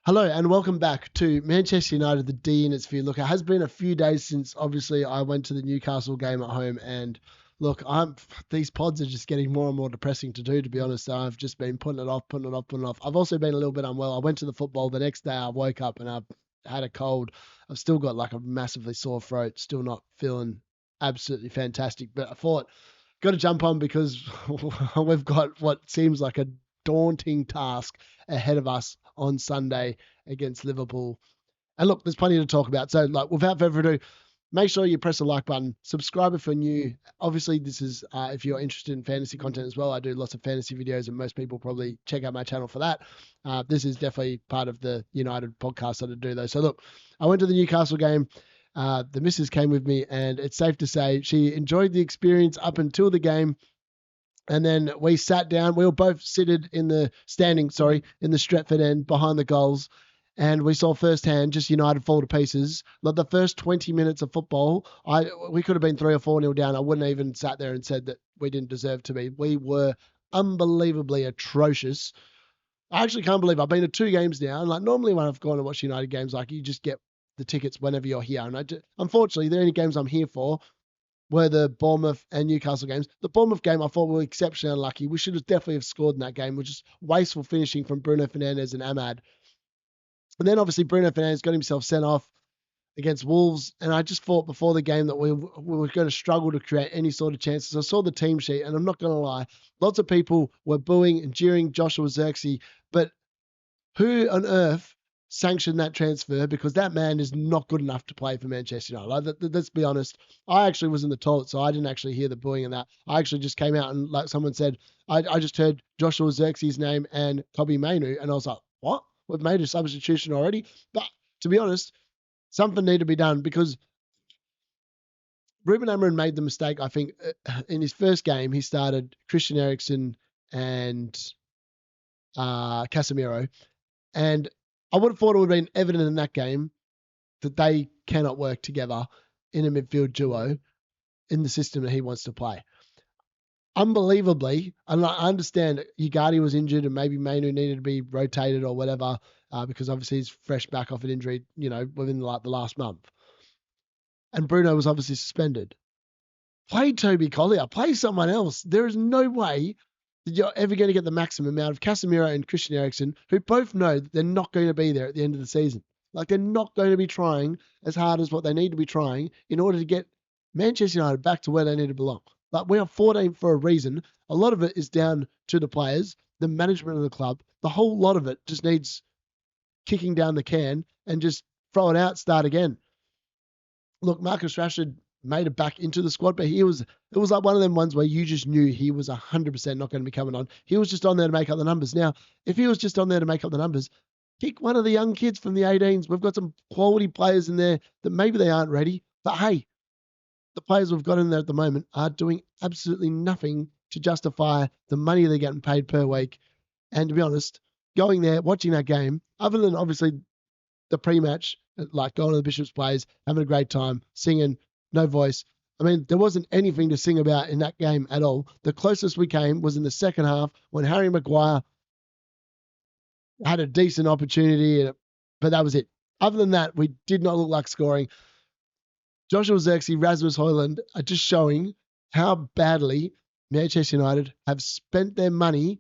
Hello and welcome back to Manchester United, the D in its view. Look, it has been a few days since obviously I went to the Newcastle game at home, and look, these pods are just getting more and more depressing to do. To be honest, I've just been putting it off, putting it off, putting it off. I've also been a little bit unwell. I went to the football the next day. I woke up and I've had a cold. I've still got like a massively sore throat. Still not feeling absolutely fantastic. But I thought got to jump on because we've got what seems like a daunting task ahead of us on Sunday against Liverpool. And look, there's plenty to talk about. So, like, without further ado, make sure you press the like button, subscribe if you're new. Obviously, this is if you're interested in fantasy content as well. I do lots of fantasy videos, and most people probably check out my channel for that. This is definitely part of the United podcast that I do, though. So, look, I went to the Newcastle game. The missus came with me, and it's safe to say she enjoyed the experience up until the game. And then we sat down. We were both seated in the in the Stretford end behind the goals. And we saw firsthand just United fall to pieces. Like the first 20 minutes of football, we could have been 3 or 4-0 down. I wouldn't have even sat there and said that we didn't deserve to be. We were unbelievably atrocious. I actually can't believe I've been to 2 games now. And like normally when I've gone to watch United games, like you just get the tickets whenever you're here. And unfortunately, the only games I'm here for were the Bournemouth and Newcastle games. The Bournemouth game, I thought we were exceptionally unlucky. We should have definitely have scored in that game, which is wasteful finishing from Bruno Fernandes and Ahmad. And then obviously Bruno Fernandes got himself sent off against Wolves, and I just thought before the game that we were going to struggle to create any sort of chances. I saw the team sheet, and I'm not going to lie, lots of people were booing and jeering Joshua Zirkzee, but who on earth sanctioned that transfer? Because that man is not good enough to play for Manchester United. Let's be honest. I actually was in the toilet, so I didn't actually hear the booing and that. I actually just came out and like someone said, I just heard Joshua Zirkzee's name and Kobbie Mainoo, and I was like, what? We've made a substitution already? But to be honest, something needed to be done because Ruben Amorim made the mistake, I think, in his first game, he started Christian Eriksen and Casemiro. And I would have thought it would have been evident in that game that they cannot work together in a midfield duo in the system that he wants to play. Unbelievably, and I understand Ugarte was injured and maybe Mainu needed to be rotated or whatever because obviously he's fresh back off an injury, within like the last month. And Bruno was obviously suspended. Play Toby Collier, play someone else. There is no way that you're ever going to get the maximum out of Casemiro and Christian Eriksen, who both know that they're not going to be there at the end of the season. Like they're not going to be trying as hard as what they need to be trying in order to get Manchester United back to where they need to belong. Like we are 14th for a reason. A lot of it is down to the players, the management of the club. The whole lot of it just needs kicking down the can and just throw it out, start again. Look, Marcus Rashford made it back into the squad, but it was like one of them ones where you just knew he was 100% not going to be coming on. He was just on there to make up the numbers. Now, if he was just on there to make up the numbers, pick one of the young kids from the 18s. We've got some quality players in there that maybe they aren't ready, but hey, the players we've got in there at the moment are doing absolutely nothing to justify the money they're getting paid per week. And to be honest, going there, watching that game, other than obviously the pre-match, like going to the Bishop's Place, having a great time, singing, no voice. I mean, there wasn't anything to sing about in that game at all. The closest we came was in the second half when Harry Maguire had a decent opportunity, but that was it. Other than that, we did not look like scoring. Joshua Zirkzee, Rasmus Højlund are just showing how badly Manchester United have spent their money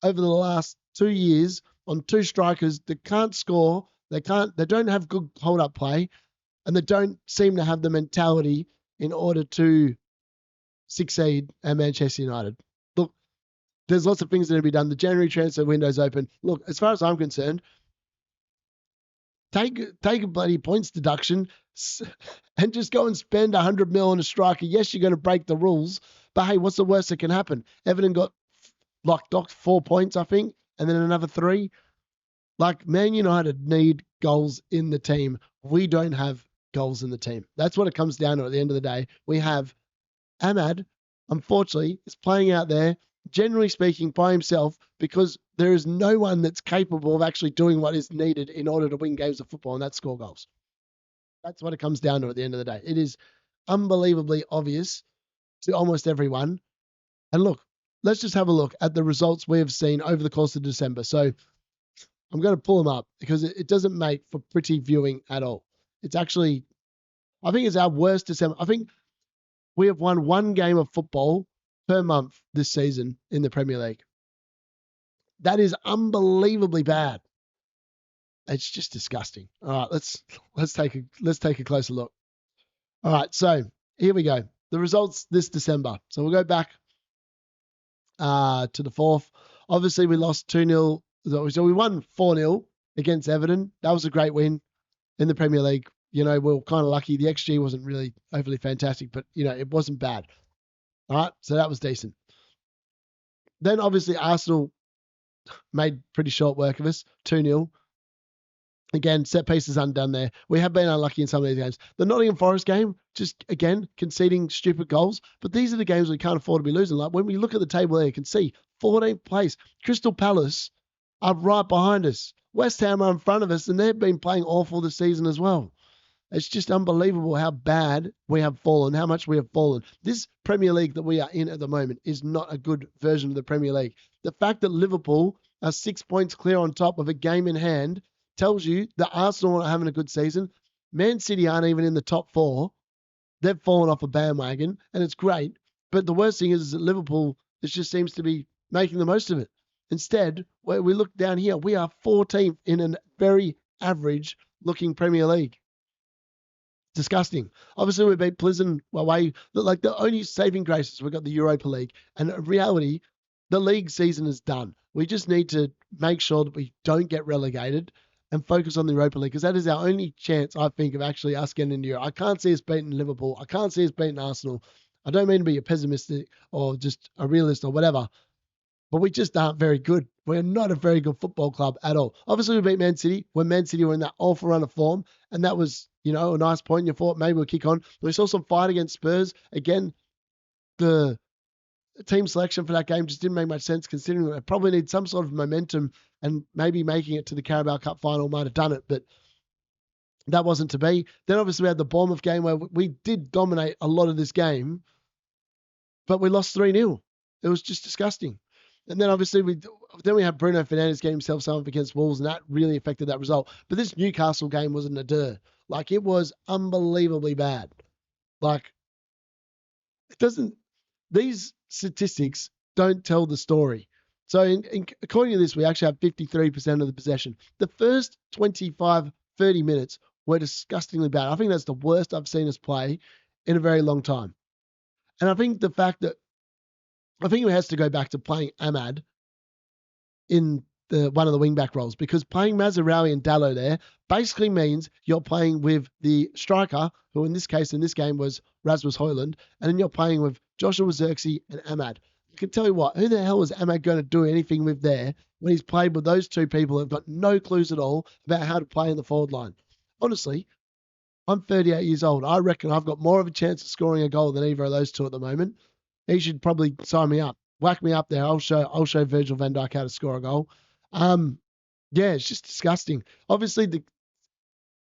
over the last 2 years on 2 strikers that can't score. They don't have good hold-up play, and they don't seem to have the mentality in order to succeed at Manchester United. Look, there's lots of things that need to be done. The January transfer window's open. Look, as far as I'm concerned, take a bloody points deduction and just go and spend 100 mil on a striker. Yes, you're going to break the rules, but hey, what's the worst that can happen? Everton got docked 4 points, I think, and then another 3. Like, Man United need goals in the team. We don't have goals in the team. That's what it comes down to at the end of the day. We have Ahmad, unfortunately, is playing out there, generally speaking, by himself because there is no one that's capable of actually doing what is needed in order to win games of football, and that's score goals. That's what it comes down to at the end of the day. It is unbelievably obvious to almost everyone. And look, let's just have a look at the results we have seen over the course of December. So I'm going to pull them up because it doesn't make for pretty viewing at all. It's actually, I think it's our worst December. I think we have won one game of football per month this season in the Premier League. That is unbelievably bad. It's just disgusting. All right, let's take a closer look. All right, so here we go. The results this December. So we'll go back to the 4th. Obviously, we lost 2-0. So we won 4-0 against Everton. That was a great win in the Premier League. You know, we were kind of lucky. The XG wasn't really overly fantastic, but, you know, it wasn't bad. All right, so that was decent. Then, obviously, Arsenal made pretty short work of us, 2-0. Again, set pieces undone there. We have been unlucky in some of these games. The Nottingham Forest game, just again, conceding stupid goals. But these are the games we can't afford to be losing. Like when we look at the table there, you can see 14th place. Crystal Palace are right behind us. West Ham are in front of us, and they've been playing awful this season as well. It's just unbelievable how bad we have fallen, how much we have fallen. This Premier League that we are in at the moment is not a good version of the Premier League. The fact that Liverpool are 6 points clear on top of a game in hand tells you that Arsenal aren't having a good season. Man City aren't even in the top 4. They've fallen off a bandwagon, and it's great. But the worst thing is that Liverpool just seems to be making the most of it. Instead, where we look down here, we are 14th in a very average-looking Premier League. Disgusting. Obviously, we beat Pleasant away. Like the only saving grace is we've got the Europa League. And in reality, the league season is done. We just need to make sure that we don't get relegated and focus on the Europa League because that is our only chance, I think, of actually us getting into Europe. I can't see us beating Liverpool. I can't see us beating Arsenal. I don't mean to be a pessimistic or just a realist or whatever, but we just aren't very good. We're not a very good football club at all. Obviously, we beat Man City when Man City were in that awful run of form, and that was, you know, a nice point. You thought maybe we'll kick on. But we saw some fight against Spurs. Again, the team selection for that game just didn't make much sense considering they probably need some sort of momentum and maybe making it to the Carabao Cup final might have done it, but that wasn't to be. Then obviously we had the Bournemouth game where we did dominate a lot of this game, but we lost 3-0. It was just disgusting. And then obviously we had Bruno Fernandes get himself some up against Wolves, and that really affected that result. But this Newcastle game was a nadir. Like, it was unbelievably bad. Like, it doesn't, these statistics don't tell the story. So according to this, we actually have 53% of the possession. The first 25, 30 minutes were disgustingly bad. I think that's the worst I've seen us play in a very long time. And I think the fact that, I think it has to go back to playing Ahmad in one of the wing-back roles, because playing Mazraoui and Dallo there basically means you're playing with the striker, who in this game was Rasmus Højlund, and then you're playing with Joshua Zirkzee and Ahmad. I can tell you what, who the hell is Ahmad going to do anything with there when he's played with those two people who have got no clues at all about how to play in the forward line? Honestly, I'm 38 years old. I reckon I've got more of a chance of scoring a goal than either of those two at the moment. He should probably sign me up. Whack me up there. I'll show Virgil van Dijk how to score a goal. Yeah, it's just disgusting. Obviously, the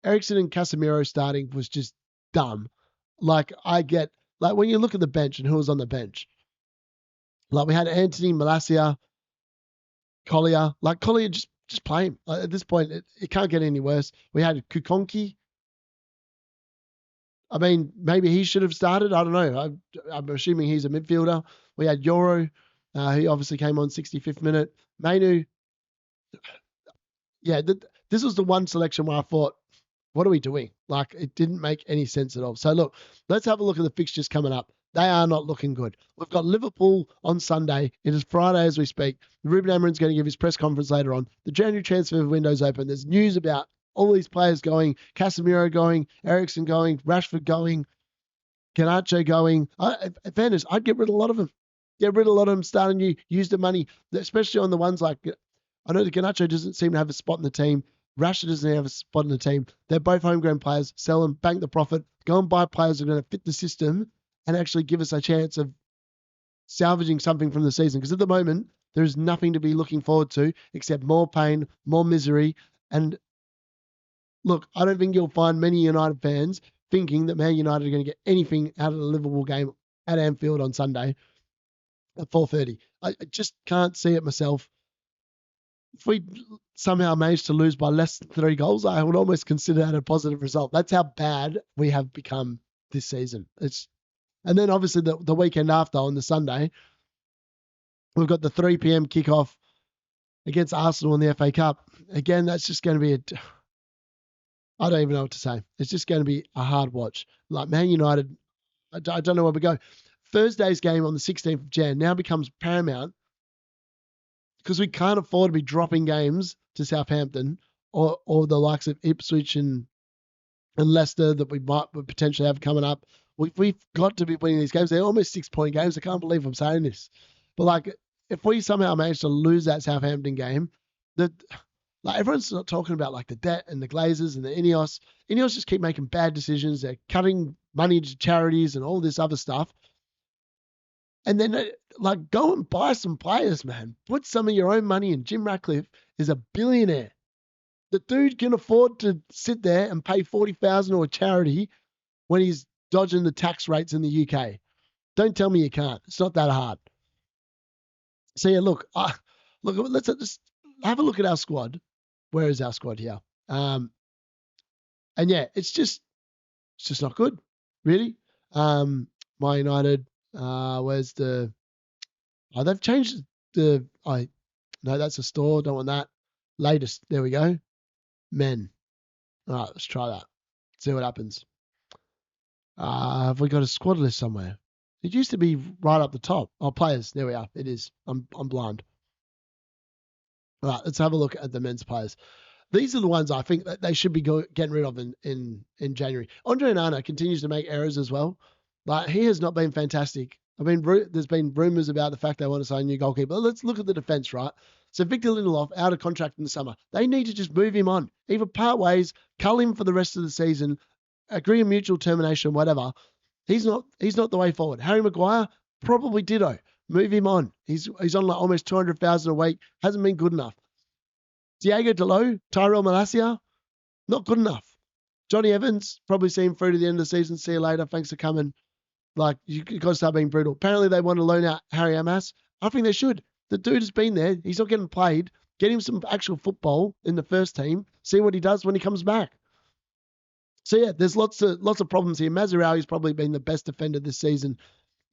Eriksen and Casemiro starting was just dumb. Like, when you look at the bench and who was on the bench, like we had Anthony, Malacia, Collier. Like, Collier, just play him. At this point, it can't get any worse. We had Kukonki. I mean, maybe he should have started. I don't know. I'm assuming he's a midfielder. We had Euro. He obviously came on 65th minute. Mainu. Yeah, this was the one selection where I thought, what are we doing? Like, it didn't make any sense at all. So, look, let's have a look at the fixtures coming up. They are not looking good. We've got Liverpool on Sunday. It is Friday as we speak. Ruben Amorim's going to give his press conference later on. The January transfer window's open. There's news about all these players going, Casemiro going, Eriksen going, Rashford going, Garnacho going. In fairness, I'd get rid of a lot of them. Get rid of a lot of them, starting new, use the money, especially on the ones like, I know that Garnacho doesn't seem to have a spot in the team. Rashford doesn't have a spot in the team. They're both homegrown players. Sell them, bank the profit, go and buy players who are going to fit the system and actually give us a chance of salvaging something from the season. Because at the moment, there's nothing to be looking forward to except more pain, more misery. And look, I don't think you'll find many United fans thinking that Man United are going to get anything out of the Liverpool game at Anfield on Sunday at 4:30. I just can't see it myself. If we somehow managed to lose by less than 3 goals, I would almost consider that a positive result. That's how bad we have become this season. And then obviously the weekend after on the Sunday, we've got the 3 p.m. kickoff against Arsenal in the FA Cup. Again, that's just going to be I don't even know what to say. It's just going to be a hard watch. Like Man United, I don't know where we go. Thursday's game on the 16th of Jan now becomes paramount because we can't afford to be dropping games to Southampton or the likes of Ipswich and Leicester that we might potentially have coming up. We've got to be winning these games. They're almost 6-point games. I can't believe I'm saying this. But like, if we somehow manage to lose that Southampton game, like everyone's not talking about like the debt and the Glazers and the Ineos. Ineos just keep making bad decisions. They're cutting money to charities and all this other stuff. And then like go and buy some players, man. Put some of your own money in. Jim Ratcliffe is a billionaire. The dude can afford to sit there and pay $40,000 to a charity when he's dodging the tax rates in the UK. Don't tell me you can't. It's not that hard. So yeah, look, let's just have a look at our squad. Where is our squad here? And yeah, it's just not good, really. Man United, where's the? Oh, they've changed the. No, that's a store. Don't want that. Latest. There we go. Men. All right, let's try that. See what happens. Have we got a squad list somewhere? It used to be right up the top. Oh, players. There we are. It is. I'm blind. All right, let's have a look at the men's players. These are the ones I think that they should be getting rid of in January. Andre Onana continues to make errors as well. Like, he has not been fantastic. I mean, there's been rumours about the fact they want to sign a new goalkeeper. Let's look at the defence, right? So Victor Lindelof, out of contract in the summer. They need to just move him on. Either part ways, cull him for the rest of the season, agree a mutual termination, whatever. He's not the way forward. Harry Maguire, probably ditto. Move him on. He's on like almost 200,000 a week. Hasn't been good enough. Diego Dalot, Tyrell Malacia, not good enough. Johnny Evans, probably see him through to the end of the season. See you later. Thanks for coming. Like, you got to start being brutal. Apparently, they want to loan out Harry Amas. I think they should. The dude has been there. He's not getting played. Get him some actual football in the first team. See what he does when he comes back. So, yeah, there's lots of problems here. Mazraoui's probably been the best defender this season.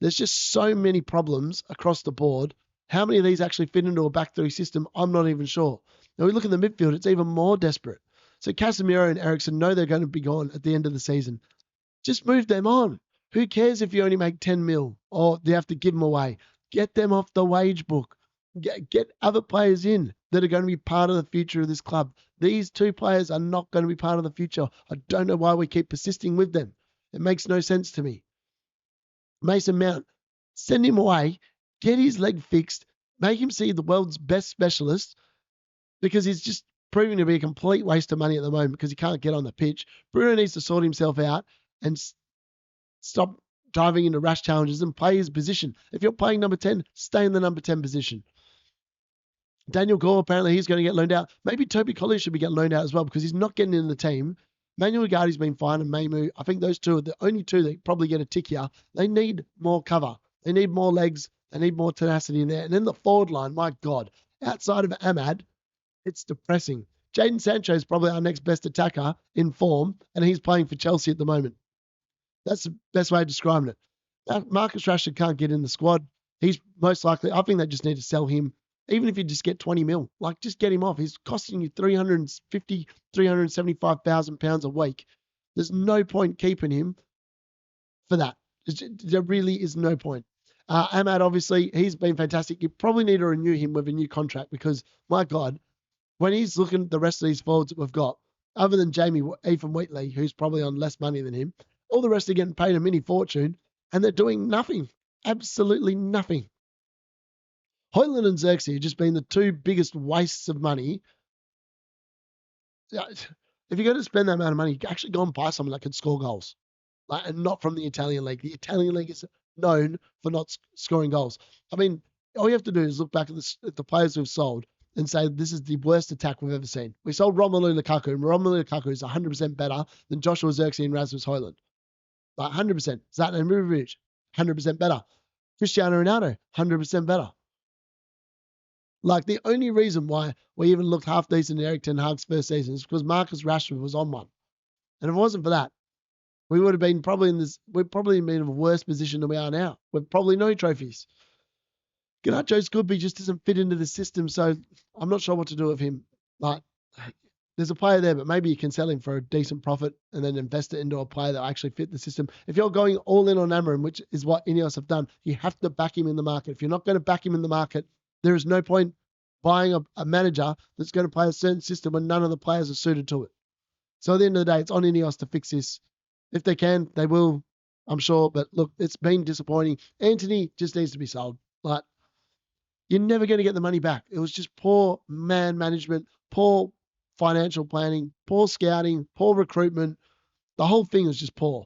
There's just so many problems across the board. How many of these actually fit into a back three system? I'm not even sure. Now, we look at the midfield, it's even more desperate. So Casemiro and Eriksen know they're going to be gone at the end of the season. Just move them on. Who cares if you only make 10 mil or you have to give them away? Get them off the wage book. Get other players in that are going to be part of the future of this club. These two players are not going to be part of the future. I don't know why we keep persisting with them. It makes no sense to me. Mason Mount, send him away, get his leg fixed, make him see the world's best specialist, because he's just proving to be a complete waste of money at the moment because he can't get on the pitch. Bruno needs to sort himself out and stop diving into rash challenges and play his position. If you're playing number 10, stay in the number 10 position. Daniel Gore, apparently he's going to get loaned out. Maybe Toby Collins should be getting loaned out as well because he's not getting in the team. Manuel Ugarte's been fine, and Mamu. I think those two are the only two that probably get a tick here. They need more cover. They need more legs. They need more tenacity in there. And then the forward line, my God, outside of Ahmad, it's depressing. Jadon Sancho is probably our next best attacker in form, and he's playing for Chelsea at the moment. That's the best way of describing it. Marcus Rashford can't get in the squad. He's most likely, I think they just need to sell him. Even if you just get 20 mil, like just get him off. He's costing you 350, 375,000 pounds a week. There's no point keeping him for that. There really is no point. Ahmad, obviously, he's been fantastic. You probably need to renew him with a new contract because, my God, when he's looking at the rest of these forwards that we've got, other than Ethan Wheatley, who's probably on less money than him, all the rest are getting paid a mini fortune, and they're doing nothing. Absolutely nothing. Højlund and Xerxes have just been the two biggest wastes of money. If you're going to spend that amount of money, actually go and buy someone that can score goals. And not from the Italian league. The Italian league is known for not scoring goals. I mean, all you have to do is look back at the players we've sold and say this is the worst attack we've ever seen. We sold Romelu Lukaku, and Romelu Lukaku is 100% better than Joshua Xerxes and Rasmus Højlund. 100%. Zlatan Ibrahimovic, 100% better. Cristiano Ronaldo, 100% better. Like, the only reason why we even looked half decent in Eric Ten Hag's first season is because Marcus Rashford was on one. And if it wasn't for that, we would have been probably we'd probably been in a worse position than we are now. We've probably no trophies. Ganacho's good, but he just doesn't fit into the system. So I'm not sure what to do with him. Like, there's a player there, but maybe you can sell him for a decent profit and then invest it into a player that actually fit the system. If you're going all in on Amarim, which is what Ineos have done, you have to back him in the market. If you're not going to back him in the market, there is no point buying a manager that's going to play a certain system when none of the players are suited to it. So at the end of the day, it's on Ineos to fix this. If they can, they will, I'm sure. But look, it's been disappointing. Anthony just needs to be sold. Like, you're never going to get the money back. It was just poor man management, poor financial planning, poor scouting, poor recruitment. The whole thing was just poor.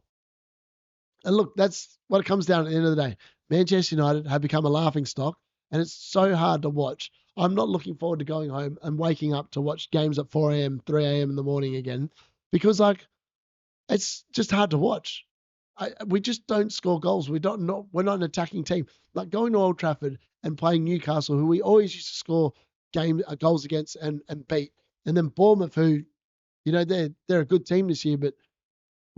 And look, that's what it comes down at the end of the day. Manchester United have become a laughing stock, and it's so hard to watch. I'm not looking forward to going home and waking up to watch games at 4 a.m., 3 a.m. in the morning again, because, like, it's just hard to watch. We just don't score goals. We're not an attacking team. Like, going to Old Trafford and playing Newcastle, who we always used to score goals against and beat, and then Bournemouth, who, they're a good team this year, but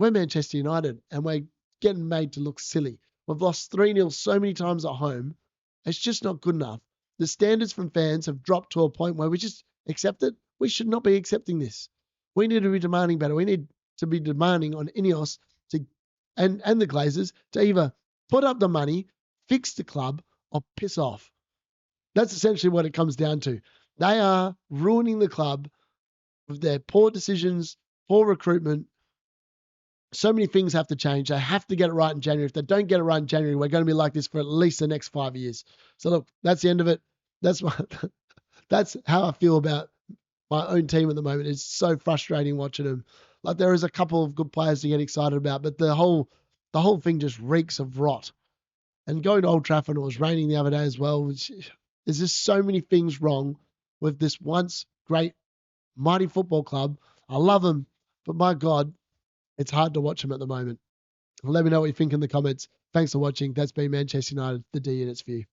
we're Manchester United and we're getting made to look silly. We've lost 3-0 so many times at home. It's just not good enough. The standards from fans have dropped to a point where we just accept it. We should not be accepting this. We need to be demanding better. We need to be demanding on Ineos and the Glazers to either put up the money, fix the club, or piss off. That's essentially what it comes down to. They are ruining the club with their poor decisions, poor recruitment. So many things have to change. They have to get it right in January. If they don't get it right in January, we're going to be like this for at least the next 5 years. So look, that's the end of it. That's how I feel about my own team at the moment. It's so frustrating watching them. Like, there is a couple of good players to get excited about, but the whole thing just reeks of rot. And going to Old Trafford, it was raining the other day as well. There's just so many things wrong with this once great, mighty football club. I love them, but my God, it's hard to watch them at the moment. Let me know what you think in the comments. Thanks for watching. That's been Manchester United, the D Unit's view.